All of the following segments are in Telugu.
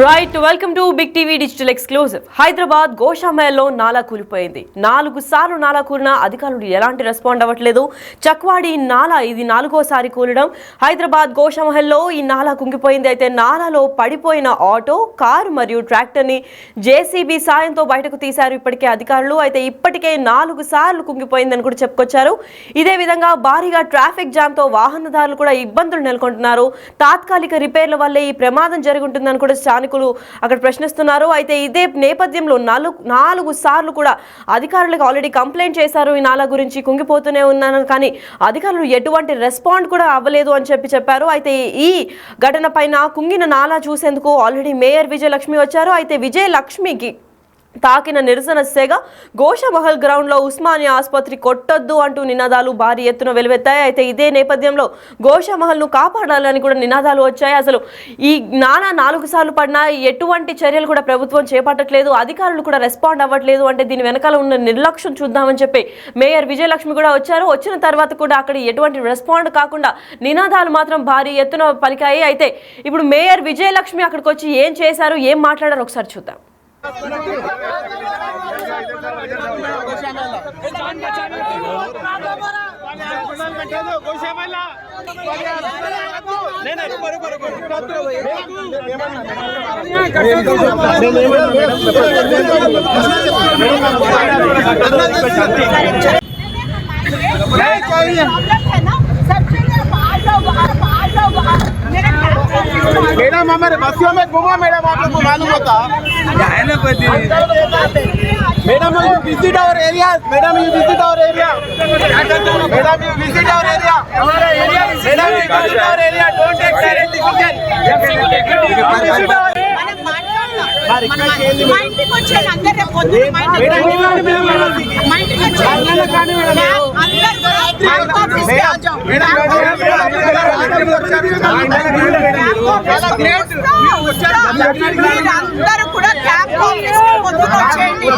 Right, welcome to big TV digital exclusive. Hyderabad గోషామహల్లో నాలా కూలిపోయింది. 4 సార్లు నాలా కూలిన అధికారులు ఎలాంటి రెస్పాండ్ అవ్వట్లేదు. చక్వాడి నాలా ఇది 4వ సారి కూలడం. హైదరాబాద్ గోషామహల్లో ఈ నాలా కుంగిపోయింది. అయితే నాలాలో పడిపోయిన ఆటో, కారు మరియు ట్రాక్టర్ని జేసీబీ సాయంతో బయటకు తీశారు ఇప్పటికే అధికారులు. అయితే ఇప్పటికే 4 సార్లు కుంగిపోయిందని కూడా చెప్పుకొచ్చారు. ఇదే విధంగా భారీగా ట్రాఫిక్ జామ్తో వాహనదారులు కూడా ఇబ్బందులు నెలకొంటున్నారు. తాత్కాలిక రిపేర్ల వల్లే ఈ ప్రమాదం జరుగుతుందని కూడా స్థానికులు అక్కడ ప్రశ్నిస్తున్నారు. అయితే ఇదే నేపథ్యంలో 4 సార్లు కూడా అధికారులకు ఆల్రెడీ కంప్లైంట్ చేశారు ఈ నాలా గురించి, కుంగిపోతూనే ఉన్నాను, కానీ అధికారులు ఎటువంటి రెస్పాండ్ కూడా అవ్వలేదు అని చెప్పారు. అయితే ఈ ఘటన పైన కుంగిన నాలా చూసేందుకు ఆల్రెడీ మేయర్ విజయలక్ష్మి వచ్చారు. అయితే విజయలక్ష్మికి తాకిన నిరసన సెగ గోషామహల్ గ్రౌండ్లో ఉస్మానియా ఆసుపత్రి కొట్టొద్దు అంటూ నినాదాలు భారీ ఎత్తున వెలువెత్తాయి. అయితే ఇదే నేపథ్యంలో గోషామహల్ను కాపాడాలని కూడా నినాదాలు వచ్చాయి. అసలు ఈ నాలా 4 సార్లు పడినా ఎటువంటి చర్యలు కూడా ప్రభుత్వం చేపట్టట్లేదు, అధికారులు కూడా రెస్పాండ్ అవ్వట్లేదు. అంటే దీని వెనకాల ఉన్న నిర్లక్ష్యం చూద్దామని చెప్పి మేయర్ విజయలక్ష్మి కూడా వచ్చారు. వచ్చిన తర్వాత కూడా అక్కడ ఎటువంటి రెస్పాండ్ కాకుండా నినాదాలు మాత్రం భారీ ఎత్తున పలికాయి. అయితే ఇప్పుడు మేయర్ విజయలక్ష్మి అక్కడికి వచ్చి ఏం చేశారు, ఏం మాట్లాడారు ఒకసారి చూద్దాం. मैडम हमारे बस्तियों में घूमा मैडम, आप लोग को मालूम होता madam you visit our area, madam you visit our area, madam you visit our area, हमारा area madam you visit our area, don't take direct decision. మా ఇంటికి వచ్చాను అందరు రేపు పొద్దున మా ఇంటికి వచ్చాను అందరూ కూడా క్యాంప్ ఆఫీస్ పొద్దున వచ్చేయండి.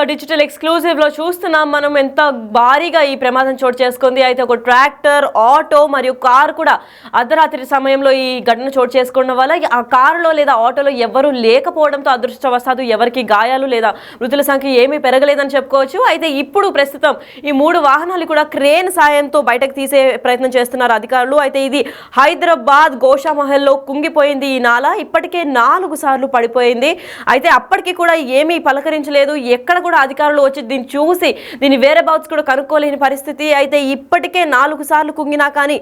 డిజిటల్ ఎక్స్క్లూజివ్ లో చూస్తున్నాం మనం ఎంత భారీగా ఈ ప్రమాదం చోటు చేసుకుంది. అయితే ఒక ట్రాక్టర్, ఆటో మరియు కారు కూడా అర్ధరాత్రి సమయంలో ఈ ఘటన చోటు చేసుకోవడం వల్ల ఆ కారులో లేదా ఆటోలో ఎవరు లేకపోవడంతో అదృష్టవశాత్తు ఎవరికి గాయాలు లేదా మృతుల సంఖ్య ఏమీ పెరగలేదని చెప్పుకోవచ్చు. అయితే ఇప్పుడు ప్రస్తుతం ఈ 3 వాహనాలు కూడా క్రేన్ సాయంతో బయటకు తీసే ప్రయత్నం చేస్తున్నారు అధికారులు. అయితే ఇది హైదరాబాద్ గోషామహల్లో కుంగిపోయింది ఈ నాలా. ఇప్పటికే 4 సార్లు పడిపోయింది. అయితే అప్పటికి కూడా ఏమీ పలకరించలేదు, ఎక్కడ కూడా అధికారులు వచ్చి దీన్ని చూసి దీని వేరే బౌట్స్ కూడా కనుక్కోలేని పరిస్థితి. అయితే ఇప్పటికే 4 సార్లు కుంగినా కానీ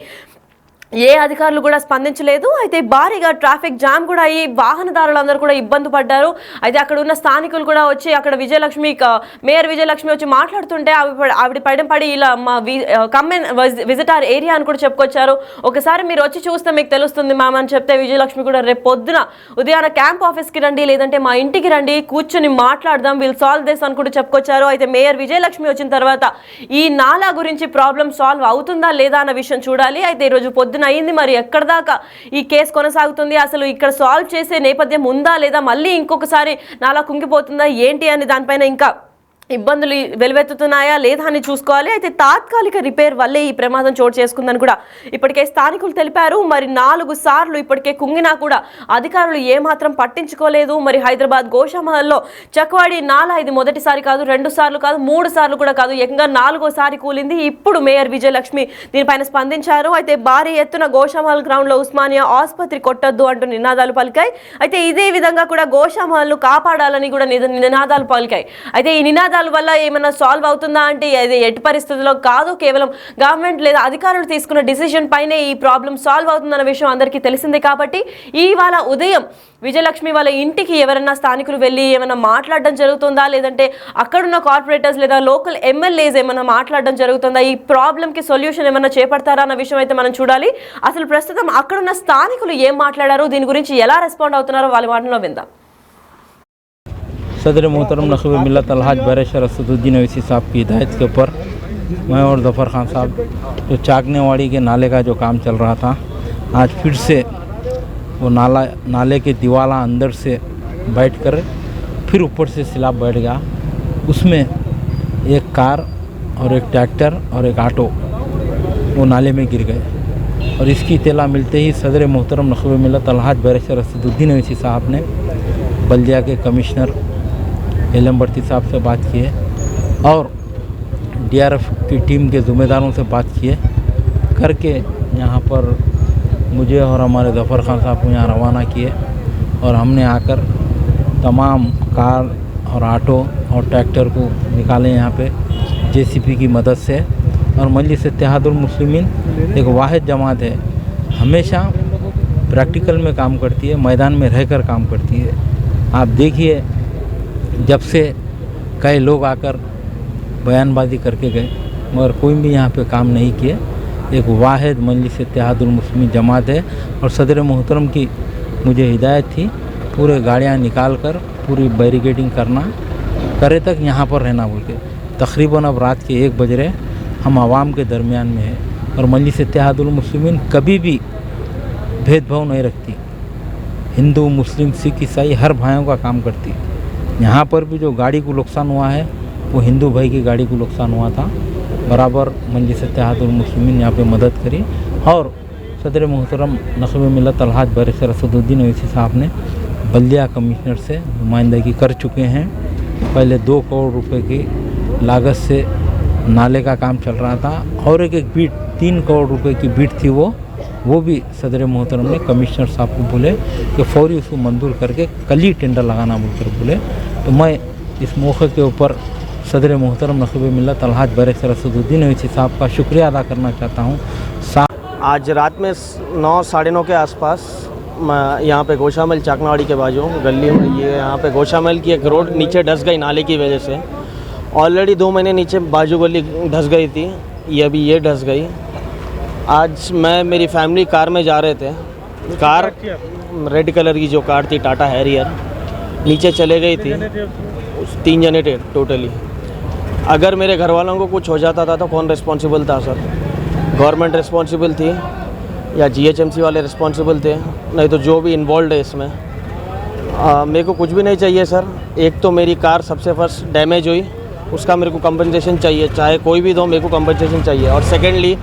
ఏ అధికారులు కూడా స్పందించలేదు. అయితే భారీగా ట్రాఫిక్ జామ్ కూడా అయ్యి వాహనదారులందరూ కూడా ఇబ్బంది పడ్డారు. అయితే అక్కడ ఉన్న స్థానికులు కూడా వచ్చి అక్కడ మేయర్ విజయలక్ష్మి వచ్చి మాట్లాడుతుంటే ఆవిడ పడి ఇలా మా కమ్మెన్ విజిటర్ ఏరియా అని కూడా చెప్పుకొచ్చారు. ఒకసారి మీరు వచ్చి చూస్తే మీకు తెలుస్తుంది మ్యామ్ అని చెప్తే విజయలక్ష్మి కూడా రేపు పొద్దున ఉదయాన క్యాంప్ ఆఫీస్కి రండి, లేదంటే మా ఇంటికి రండి, కూర్చొని మాట్లాడదాం, విల్ సాల్వ్ దిస్ అని కూడా చెప్పుకొచ్చారు. అయితే మేయర్ విజయలక్ష్మి వచ్చిన తర్వాత ఈ నాలా గురించి ప్రాబ్లం సాల్వ్ అవుతుందా లేదా అన్న విషయం చూడాలి. అయితే ఈరోజు పొద్దున అయింది, మరి ఎక్కడ దాకా ఈ కేసు కొనసాగుతుంది, అసలు ఇక్కడ సాల్వ్ చేసే నేపథ్యం ఉందా లేదా, మళ్ళీ ఇంకొకసారి నాలా కుంగిపోతుందా ఏంటి అని దానిపైన ఇంకా ఇబ్బందులు వెలువెత్తుతున్నాయా లేదా అని చూసుకోవాలి. అయితే తాత్కాలిక రిపేర్ వల్లే ఈ ప్రమాదం చోటు చేసుకుందని కూడా ఇప్పటికే స్థానికులు తెలిపారు. మరి 4 సార్లు ఇప్పటికే కుంగినా కూడా అధికారులు ఏమాత్రం పట్టించుకోలేదు. మరి హైదరాబాద్ గోషామహల్లో చక్వాడి నాలా ఇది మొదటిసారి కాదు, 2 సార్లు కాదు, 3 సార్లు కూడా కాదు, ఏకంగా 4వ సారి కూలింది. ఇప్పుడు మేయర్ విజయలక్ష్మి దీనిపైన స్పందించారు. అయితే భారీ ఎత్తున గోషామహల్ గ్రౌండ్ లో ఉస్మానియా ఆసుపత్రి కొట్టొద్దు అంటూ నినాదాలు పలికాయి. అయితే ఇదే విధంగా కూడా గోషామహల్ను కాపాడాలని కూడా నినాదాలు పలికాయి. అయితే ఈ నినాదాలు విషయాల వల్ల ఏమైనా సాల్వ్ అవుతుందా అంటే అది ఎట్టి పరిస్థితుల్లో కాదు. కేవలం గవర్నమెంట్ లేదా అధికారులు తీసుకున్న డిసిజన్ పైనే ఈ ప్రాబ్లం సాల్వ్ అవుతుందన్న విషయం అందరికీ తెలిసిందే. కాబట్టి ఇవాళ ఉదయం విజయలక్ష్మి వాళ్ళ ఇంటికి ఎవరైనా స్థానికులు వెళ్ళి ఏమైనా మాట్లాడడం జరుగుతుందా, లేదంటే అక్కడున్న కార్పొరేటర్స్ లేదా లోకల్ ఎమ్మెల్యేస్ ఏమైనా మాట్లాడడం జరుగుతుందా, ఈ ప్రాబ్లంకి సొల్యూషన్ ఏమైనా చేపడతారా అన్న విషయం అయితే మనం చూడాలి. అసలు ప్రస్తుతం అక్కడున్న స్థానికులు ఏం మాట్లాడారు, దీని గురించి ఎలా రెస్పాండ్ అవుతున్నారో వాళ్ళ మాటలో విందాం. सदर मोहतरम नखब मिलत अलहाज बैरेशर असदुद्दीन अवैसी साहब की हिदायत के ऊपर मैं और ज़फ़र खान साहब जो चाकनेवाड़ी के नाले का जो काम चल रहा था, आज फिर से वो नाले के दीवाला अंदर से बैठकर फिर ऊपर से स्लैब बैठ गया. उसमें एक कार और एक ट्रैक्टर और एक ऑटो वो नाले में गिर गए. और इसकी इत्तला मिलते ही सदर मोहतरम नखब मिलत अलहाज बैरेशर असदुद्दीन अवैसी साहब ने बल्दिया के कमिश्नर एलम भर्ती साहब से बात किए और डीआरएफ की टीम के ज़िम्मेदारों से बात किए करके यहाँ पर मुझे और हमारे ज़फ़र खान साहब को यहाँ रवाना किए. और हमने आकर तमाम कार और ऑटो और ट्रैक्टर को निकाले यहाँ पे जेसीबी की मदद से. और मजलिस इत्तेहादुल मुस्लिमीन एक वाहिद जमात है, हमेशा प्रैक्टिकल में काम करती है, मैदान में रहकर काम करती है. आप देखिए जब से कई लोग आकर बयानबाजी करके गए मगर कोई भी यहाँ पे काम नहीं किए. एक वाहिद मजलिस इत्तेहादुल मुस्लिमीन जमात है और सदर मोहतरम की मुझे हिदायत थी पूरे गाड़ियाँ निकाल कर पूरी बैरिकेडिंग करना करे तक यहाँ पर रहना बोल के. तकरीबन अब रात के 1 बज रहे हम आवाम के दरमियान में है और मजलिस इत्तेहादुल मुस्लिमीन कभी भी भेदभाव नहीं रखती. हिंदू मुस्लिम सिख ईसाई हर भाइयों का काम करती. यहाँ पर भी जो गाड़ी को नुकसान हुआ है वो हिंदू भाई की गाड़ी को नुकसान हुआ था, बराबर मजलिस इत्तेहादुल मुस्लिमीन यहाँ पे मदद करी. और सदर मोहतरम नखब मिलत अलहाज बैरेशर असदुद्दीन अवैसी साहब ने बल्दिया कमिश्नर से नुमाइंदगी कर चुके हैं. पहले 2 करोड़ रुपए की लागत से नाले का काम चल रहा था और एक बीट 3 करोड़ रुपए की बीट थी वो भी सदर मोहतरम ने कमिश्नर साहब को बोले कि फौरी उसको मंजूर करके कल ही टेंडर लगाना बोलकर बोले. तो मैं इस मौके के ऊपर सदर मोहतरम नखब मिलत अलहाज बैरेशर असदुद्दीन अवैसी साहब का शुक्रिया अदा करना चाहता हूँ. आज रात में 9 साढ़े 9 के आसपास मैं यहाँ पे गोशामल चाकनावाड़ी के बाजू गली में ये यहाँ पे गोशामल की एक रोड नीचे धस गई नाले की वजह से. ऑलरेडी 2 महीने नीचे बाजू गली धस गई थी, ये अभी ये धस गई. आज मैं मेरी फैमिली कार में जा रहे थे, कार रेड कलर की जो कार थी टाटा हैरियर नीचे चले गई थी. 3 जने थे टोटली. अगर मेरे घर वालों को कुछ हो जाता था तो कौन रिस्पॉन्सिबल था सर? गवर्नमेंट रिस्पॉन्सिबल थी या जीएचएमसी वाले रिस्पॉन्सिबल थे? नहीं तो जो भी इन्वॉल्व है इसमें मेरे को कुछ भी नहीं चाहिए सर. एक तो मेरी कार सबसे फर्स्ट डैमेज हुई, उसका मेरे को कंपनसेशन चाहिए, चाहे कोई भी दो मेरे को कंपनसेशन चाहिए. और सेकेंडली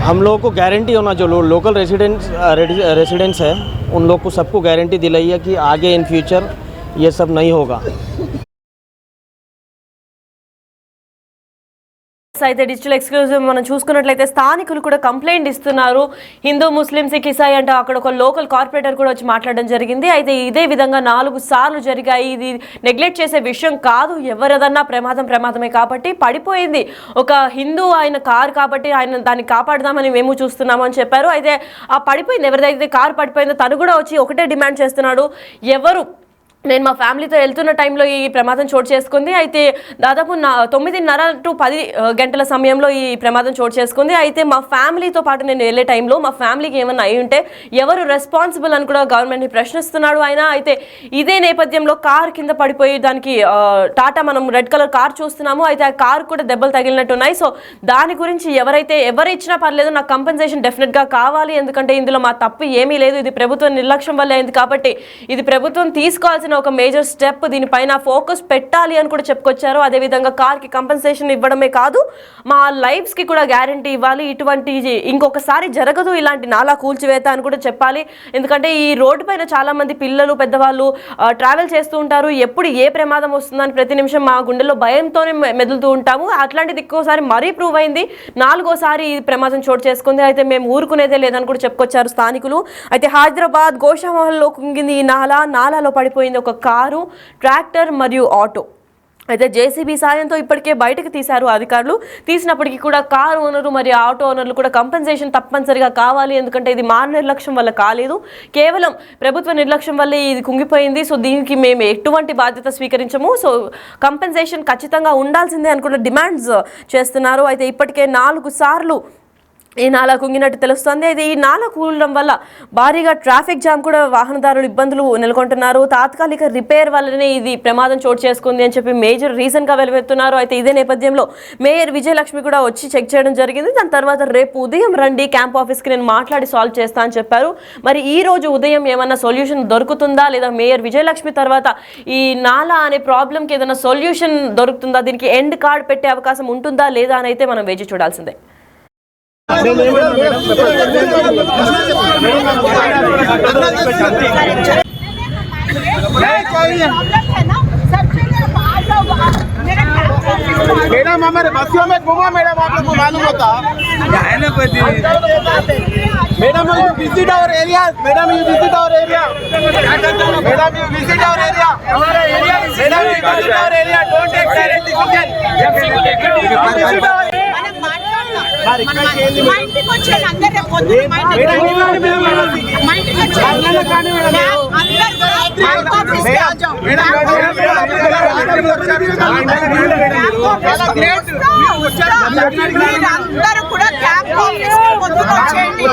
हम लोगों को गारंटी होना, जो लोकल रेसिडेंट्स है उन लोग को सबको गारंटी दिलाई है कि आगे इन फ्यूचर ये सब नहीं होगा. అయితే డిజిటల్ ఎక్స్క్లూజివ్ మనం చూసుకున్నట్లయితే స్థానికులు కూడా కంప్లైంట్ ఇస్తున్నారు. హిందూ ముస్లిం సిక్ ఇసాయి అంటే అక్కడ ఒక లోకల్ కార్పొరేటర్ కూడా వచ్చి మాట్లాడడం జరిగింది. అయితే ఇదే విధంగా 4 సార్లు జరిగాయి. ఇది నెగ్లెక్ట్ చేసే విషయం కాదు, ఎవరిదన్నా ప్రమాదమే కాబట్టి పడిపోయింది. ఒక హిందూ ఆయన కారు కాబట్టి ఆయన దాన్ని కాపాడదామని మేము చూస్తున్నాము అని చెప్పారు. అయితే ఆ పడిపోయింది ఎవరిదైతే కారు పడిపోయిందో తను కూడా వచ్చి ఒకటే డిమాండ్ చేస్తున్నాడు, నేను మా ఫ్యామిలీతో వెళ్తున్న టైంలో ఈ ప్రమాదం చోటు చేసుకుంది. అయితే దాదాపు 9:30 to 10 గంటల సమయంలో ఈ ప్రమాదం చోటు చేసుకుంది. అయితే మా ఫ్యామిలీతో పాటు నేను వెళ్ళే టైంలో మా ఫ్యామిలీకి ఏమన్నా అయి ఉంటే ఎవరు రెస్పాన్సిబుల్ అని కూడా గవర్నమెంట్ని ప్రశ్నిస్తున్నాడు ఆయన. అయితే ఇదే నేపథ్యంలో కార్ కింద పడిపోయి దానికి టాటా మనం రెడ్ కలర్ కార్ చూస్తున్నాము. అయితే ఆ కార్ కూడా దెబ్బలు తగిలినట్టు ఉన్నాయి. సో దాని గురించి ఎవరు ఇచ్చినా పర్లేదు, నాకు కంపెన్సేషన్ డెఫినెట్గా కావాలి, ఎందుకంటే ఇందులో మా తప్పు ఏమీ లేదు, ఇది ప్రభుత్వం నిర్లక్ష్యం వల్ల అయింది కాబట్టి ఇది ప్రభుత్వం తీసుకోవాల్సిన ఒక మేజర్ స్టెప్, దీనిపైన ఫోకస్ పెట్టాలి అని కూడా చెప్పుకొచ్చారు. అదేవిధంగా కార్కి కంపెన్సేషన్ ఇవ్వడమే కాదు, మా లైఫ్స్కి కూడా గ్యారంటీ ఇవ్వాలి, ఇటువంటి ఇంకొకసారి జరగదు ఇలాంటి నాలా కూల్చివేత అని కూడా చెప్పాలి. ఎందుకంటే ఈ రోడ్డు పైన చాలా మంది పిల్లలు పెద్దవాళ్ళు ట్రావెల్ చేస్తూ ఉంటారు. ఎప్పుడు ఏ ప్రమాదం వస్తుందని ప్రతి నిమిషం మా గుండెల్లో భయంతోనే మెదులుతూ ఉంటాము. అట్లాంటిది ఎక్కువసారి మరీ ప్రూవ్ అయింది, 4వసారి ఈ ప్రమాదం చోటు చేసుకుంది. అయితే మేము ఊరుకునేదే లేదని కూడా చెప్పుకొచ్చారు స్థానికులు. అయితే హైదరాబాద్ గోషామహల్లో కుంగింది ఈ నాలాలో పడిపోయింది ఒక కారు, ట్రాక్టర్ మరియు ఆటో. అయితే జేసీబీ సాయంతో ఇప్పటికే బయటకు తీశారు అధికారులు. తీసినప్పటికీ కూడా కారు ఓనరు మరియు ఆటో ఓనర్లు కూడా కంపెన్సేషన్ తప్పనిసరిగా కావాలి, ఎందుకంటే ఇది మా నిర్లక్ష్యం వల్ల కాలేదు, కేవలం ప్రభుత్వ నిర్లక్ష్యం వల్లే ఇది కుంగిపోయింది. సో దీనికి మేము ఎటువంటి బాధ్యత స్వీకరించము, సో కంపెన్సేషన్ ఖచ్చితంగా ఉండాల్సిందే అని కూడా డిమాండ్స్ చేస్తున్నారు. అయితే ఇప్పటికే 4 సార్లు ఈ నాలా కుంగినట్టు తెలుస్తుంది. అయితే ఈ నాలా కూలడం వల్ల భారీగా ట్రాఫిక్ జామ్ కూడా వాహనదారులు ఇబ్బందులు నెలకొంటున్నారు. తాత్కాలిక రిపేర్ వల్లనే ఇది ప్రమాదం చోటు చేసుకుంది అని చెప్పి మేజర్ రీజన్గా వెలువెత్తున్నారు. అయితే ఇదే నేపథ్యంలో మేయర్ విజయలక్ష్మి కూడా వచ్చి చెక్ చేయడం జరిగింది. దాని తర్వాత రేపు ఉదయం రండి క్యాంప్ ఆఫీస్కి, నేను మాట్లాడి సాల్వ్ చేస్తా అని చెప్పారు. మరి ఈ రోజు ఉదయం ఏమన్నా సొల్యూషన్ దొరుకుతుందా, లేదా మేయర్ విజయలక్ష్మి తర్వాత ఈ నాలా అనే ప్రాబ్లంకి ఏదైనా సొల్యూషన్ దొరుకుతుందా, దీనికి ఎండ్ కార్డ్ పెట్టే అవకాశం ఉంటుందా లేదా అని అయితే మనం వేచి చూడాల్సిందే. मैडम हमारे बस्तियों में घूमा मैडम, आप लोग को मालूम होता madam you visit our area, madam you visit our area, madam you visit our area, madam you visit our area, don't take direct decision. మా ఇంటికి వచ్చాను అందరు రేపు పొద్దున్న మా ఇంటికి వచ్చాను అందరూ కూడా క్యాంప్ ఆఫీస్ పొద్దున్న వచ్చేయండి.